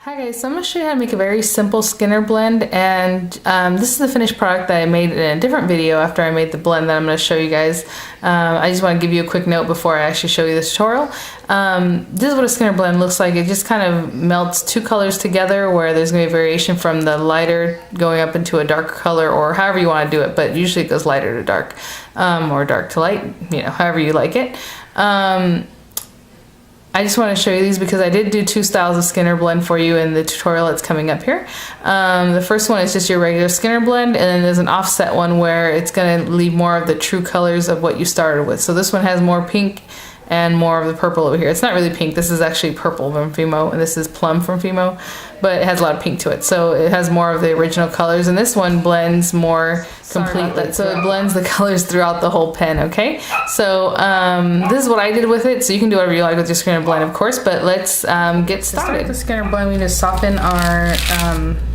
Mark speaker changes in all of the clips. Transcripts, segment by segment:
Speaker 1: Hi guys, so I'm going to show you how to make a very simple Skinner blend, and this is the finished product that I made in a different video after I made the blend that I'm going to show you guys. I just want to give you a quick note before I actually show you this tutorial. This is what a Skinner blend looks like. It just kind of melts two colors together where there's going to be a variation from the lighter going up into a darker color, or however you want to do it, but usually it goes lighter to dark, or dark to light, you know, however you like it. I just want to show you these because I did do two styles of Skinner blend for you in the tutorial that's coming up here. The first one is just your regular Skinner blend, and then there's an offset one where it's going to leave more of the true colors of what you started with. So this one has more pink and more of the purple over here. It's not really pink, this is actually purple from Fimo, and this is plum from Fimo, but it has a lot of pink to it. So it has more of the original colors, and this one blends more completely. So it blends the colors throughout the whole pen, okay? So this is what I did with it, so you can do whatever you like with your Skinner blend, of course, but let's get started. With the Skinner blend, we need to soften our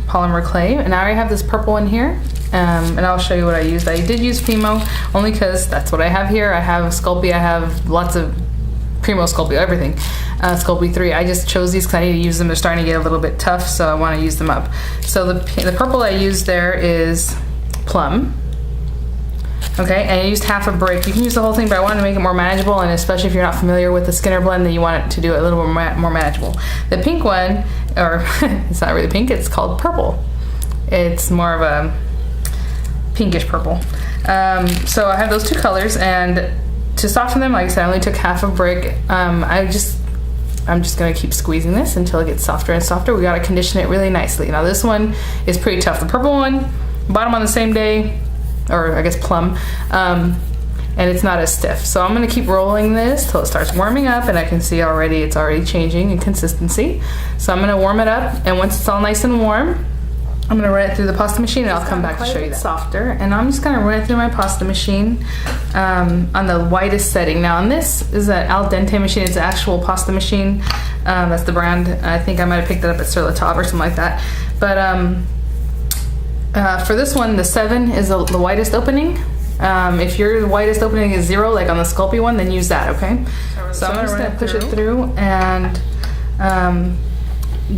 Speaker 1: polymer clay, and I already have this purple one here. And I'll show you what I used. I did use Fimo only because that's what I have here. I have Sculpey, I have lots of Primo Sculpey, everything. Sculpey 3. I just chose these because I need to use them. They're starting to get a little bit tough, so I want to use them up. So the purple I used there is plum. Okay, and I used half a brick. You can use the whole thing, but I wanted to make it more manageable, and especially if you're not familiar with the Skinner blend, then you want it to do it a little more manageable. The pink one, or it's not really pink, it's called purple. It's more of a pinkish purple. So I have those two colors, and to soften them, like I said, I only took half a brick. I'm just gonna keep squeezing this until it gets softer and softer. We gotta condition it really nicely. Now this one is pretty tough. The purple one, bought them on the same day, or I guess plum, and it's not as stiff. So I'm gonna keep rolling this till it starts warming up, and I can see already it's already changing in consistency. So I'm gonna warm it up, and once it's all nice and warm, I'm gonna run it through the pasta machine, and I'll come back to show you that. Softer, and I'm just gonna run it through my pasta machine on the whitest setting. Now, on this is an al dente machine. It's an actual pasta machine. That's the brand. I think I might have picked it up at Sur La Table or something like that. But for this one, the 7 is the widest opening. If your widest opening is 0, like on the Sculpey one, then use that. Okay. So I'm just gonna push it through and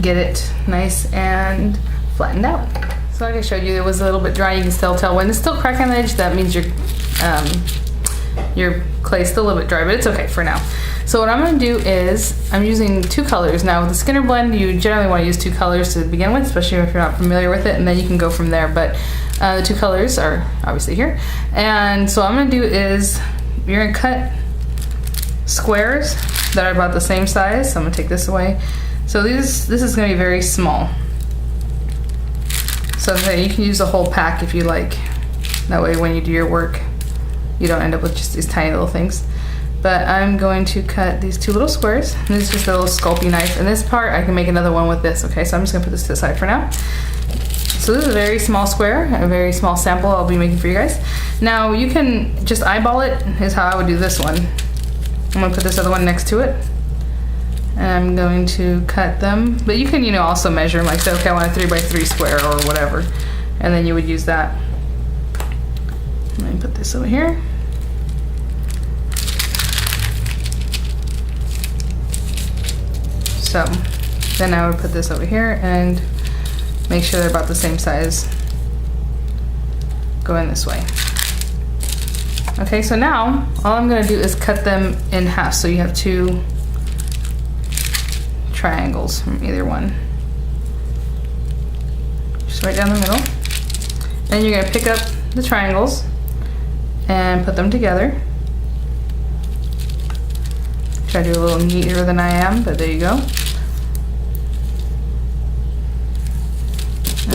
Speaker 1: get it nice and flattened out. So like I showed you, it was a little bit dry. You can still tell when it's still cracking on the edge. That means your clay is still a little bit dry, but it's okay for now. So what I'm going to do is I'm using two colors. Now with the Skinner blend, you generally want to use two colors to begin with, especially if you're not familiar with it, and then you can go from there. But the two colors are obviously here. And so what I'm going to do is you're going to cut squares that are about the same size. So I'm going to take this away. So this is going to be very small. So you can use a whole pack if you like. That way when you do your work, you don't end up with just these tiny little things. But I'm going to cut these two little squares. And this is just a little Sculpey knife. And this part, I can make another one with this. Okay, so I'm just gonna put this to the side for now. So this is a very small square, a very small sample I'll be making for you guys. Now you can just eyeball it, is how I would do this one. I'm gonna put this other one next to it. And I'm going to cut them, but you can, also measure them, like say, okay, I want a 3x3 square or whatever, and then you would use that. Let me put this over here. So then I would put this over here and make sure they're about the same size. Go in this way. Okay, so now all I'm gonna do is cut them in half. So you have two triangles from either one. Just right down the middle. Then you're gonna pick up the triangles and put them together. Try to do a little neater than I am, but there you go.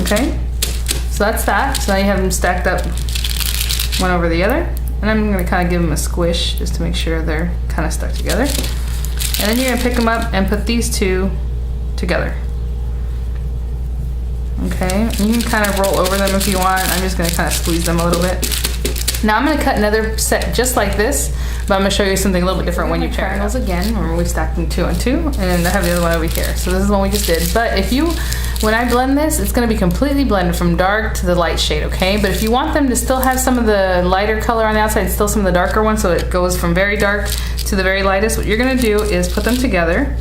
Speaker 1: Okay, so that's that. So now you have them stacked up one over the other. And I'm gonna kind of give them a squish just to make sure they're kind of stuck together. And then you're gonna pick them up and put these two together. Okay, and you can kind of roll over them if you want. I'm just gonna kind of squeeze them a little bit. Now I'm gonna cut another set just like this, but I'm gonna show you something a little bit different when you pair triangles again. Remember, we stacked them 2 and 2, and I have the other one over here. So this is the one we just did. But when I blend this, it's gonna be completely blended from dark to the light shade, okay? But if you want them to still have some of the lighter color on the outside, still some of the darker ones, so it goes from very dark to the very lightest, what you're gonna do is put them together,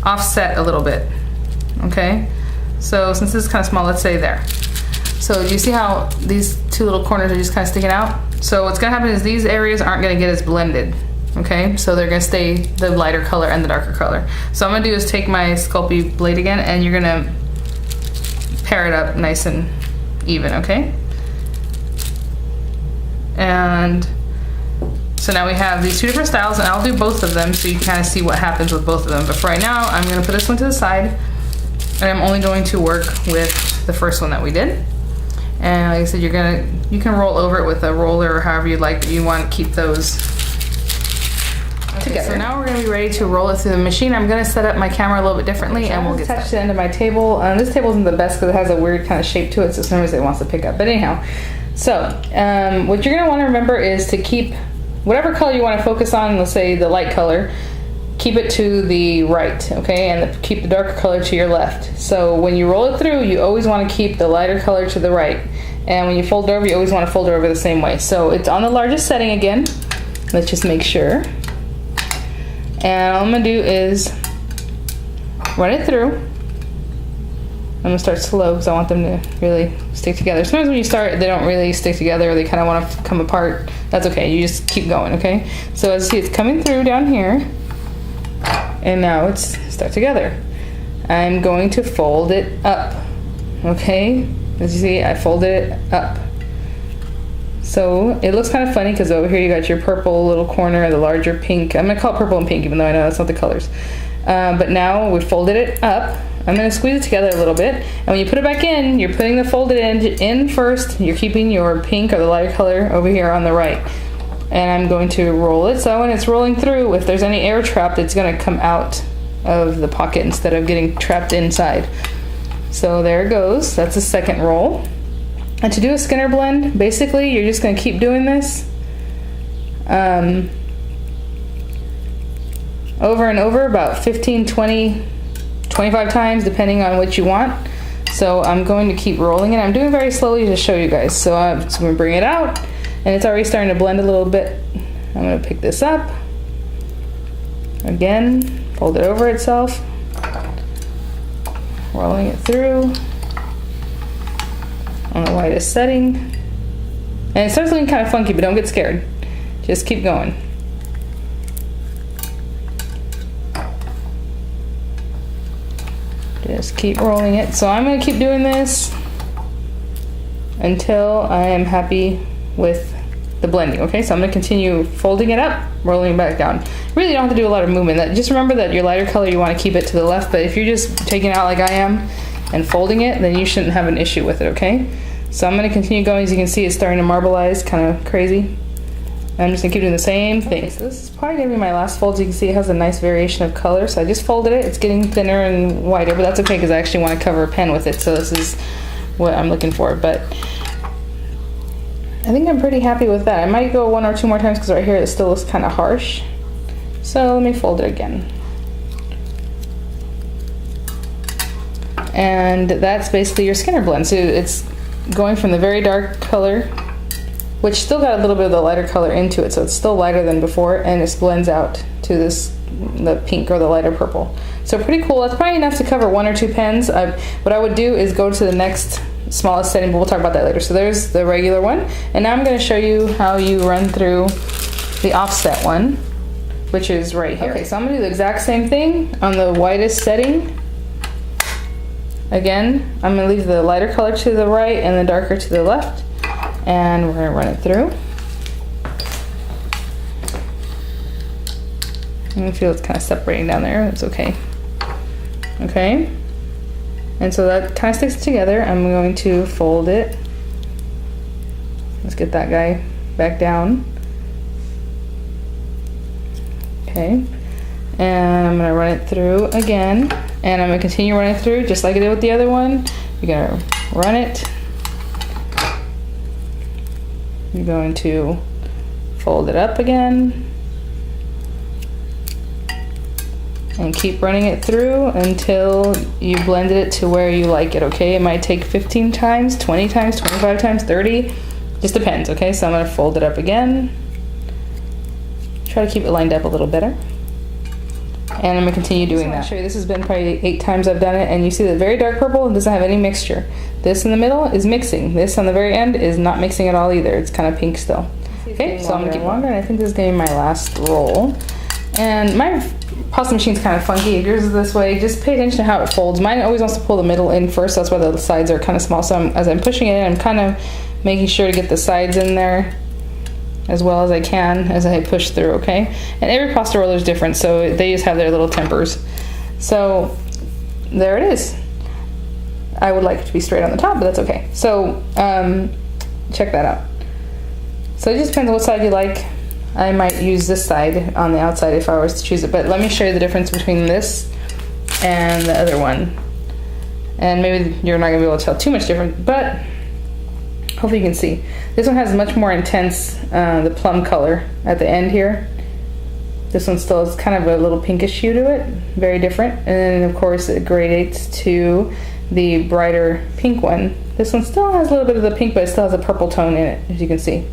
Speaker 1: offset a little bit, okay? So since this is kind of small, let's say there. So you see how these two little corners are just kind of sticking out? So what's gonna happen is these areas aren't gonna get as blended, okay? So they're gonna stay the lighter color and the darker color. So what I'm gonna do is take my Sculpey blade again, and you're gonna pair it up nice and even, okay? And so now we have these two different styles, and I'll do both of them so you can kind of see what happens with both of them. But for right now, I'm gonna put this one to the side, and I'm only going to work with the first one that we did. And like I said, you can roll over it with a roller or however you'd like, but you want to keep those together. So now we're going to be ready to roll it through the machine. I'm going to set up my camera a little bit differently, and we'll get attached to the end of my table. This table isn't the best because it has a weird kind of shape to it, so sometimes it wants to pick up. But anyhow, so what you're going to want to remember is to keep whatever color you want to focus on, let's say the light color, keep it to the right, okay, and keep the darker color to your left. So when you roll it through, you always want to keep the lighter color to the right, and when you fold it over, you always want to fold it over the same way. So it's on the largest setting again. Let's just make sure. And all I'm gonna do is run it through. I'm gonna start slow because I want them to really stick together. Sometimes when you start, they don't really stick together, or they kind of want to come apart. That's okay, you just keep going, okay? So as you see, it's coming through down here, and now it's stuck together. I'm going to fold it up, okay? As you see, I folded it up. So it looks kind of funny because over here you got your purple little corner, the larger pink. I'm gonna call it purple and pink even though I know that's not the colors. But now we folded it up. I'm gonna squeeze it together a little bit. And when you put it back in, you're putting the folded end in first. You're keeping your pink or the lighter color over here on the right. And I'm going to roll it. So when it's rolling through, if there's any air trapped, it's gonna come out of the pocket instead of getting trapped inside. So there it goes. That's the second roll. And to do a Skinner blend, basically you're just gonna keep doing this over and over about 15, 20, 25 times depending on what you want. So I'm going to keep rolling it. I'm doing it very slowly to show you guys. So I'm just gonna bring it out, and it's already starting to blend a little bit. I'm gonna pick this up. Again, fold it over itself. Rolling it through on the lightest setting. And it starts looking kind of funky, but don't get scared. Just keep going. Just keep rolling it. So I'm going to keep doing this until I am happy with the blending. Okay, so I'm going to continue folding it up, rolling it back down. Really don't have to do a lot of movement. Just remember that your lighter color, you want to keep it to the left, but if you're just taking it out like I am and folding it, then you shouldn't have an issue with it, okay? So I'm going to continue going. As you can see, it's starting to marbleize, kind of crazy. I'm just going to keep doing the same thing. Okay, so this is probably going to be my last fold. As you can see, it has a nice variation of color. So I just folded it. It's getting thinner and whiter, but that's okay because I actually want to cover a pen with it. So this is what I'm looking for. But I think I'm pretty happy with that. I might go one or two more times because right here it still looks kind of harsh. So let me fold it again. And that's basically your Skinner blend. So it's going from the very dark color, which still got a little bit of the lighter color into it, so it's still lighter than before, and it blends out to the pink or the lighter purple. So pretty cool. That's probably enough to cover one or two pens. What I would do is go to the next smallest setting, but we'll talk about that later. So there's the regular one, and now I'm going to show you how you run through the offset one, which is right here. Okay, so I'm going to do the exact same thing on the whitest setting. Again, I'm going to leave the lighter color to the right and the darker to the left, and we're going to run it through. I feel it's kind of separating down there. It's okay. Okay, and so that kind of sticks together. I'm going to fold it. Let's get that guy back down. Okay, and I'm going to run it through again. And I'm going to continue running through just like I did with the other one. You're going to run it. You're going to fold it up again. And keep running it through until you blended it to where you like it, okay? It might take 15 times, 20 times, 25 times, 30. Just depends, okay? So I'm going to fold it up again. Try to keep it lined up a little better. And I'm gonna continue doing that. I'll show you, this has been probably 8 times I've done it, and you see that very dark purple doesn't have any mixture. This in the middle is mixing. This on the very end is not mixing at all either. It's kind of pink still. Okay, so I'm gonna keep longer, and I think this is gonna be my last roll. And my pasta machine's kind of funky. If yours is this way, just pay attention to how it folds. Mine always wants to pull the middle in first. That's why the sides are kind of small. So as I'm pushing it in, I'm kind of making sure to get the sides in there as well as I can as I push through, okay? And every pasta roller is different, so they just have their little tempers. So there it is. I would like it to be straight on the top, but that's okay. So check that out. So it just depends on what side you like. I might use this side on the outside if I was to choose it, but let me show you the difference between this and the other one. And maybe you're not gonna be able to tell too much difference, but hopefully you can see. This one has much more intense, the plum color at the end here. This one still has kind of a little pinkish hue to it, very different. And then of course it gradates to the brighter pink one. This one still has a little bit of the pink, but it still has a purple tone in it, as you can see.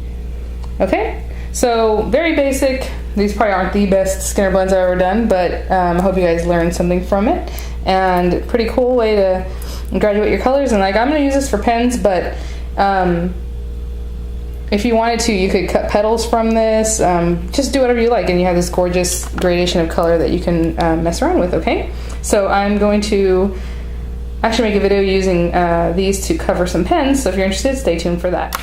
Speaker 1: Okay? So very basic. These probably aren't the best Skinner blends I've ever done, but I hope you guys learned something from it. And pretty cool way to graduate your colors. And like, I'm gonna use this for pens, but if you wanted to, you could cut petals from this. Just do whatever you like, and you have this gorgeous gradation of color that you can mess around with, okay? So I'm going to actually make a video using these to cover some pens, so if you're interested, stay tuned for that.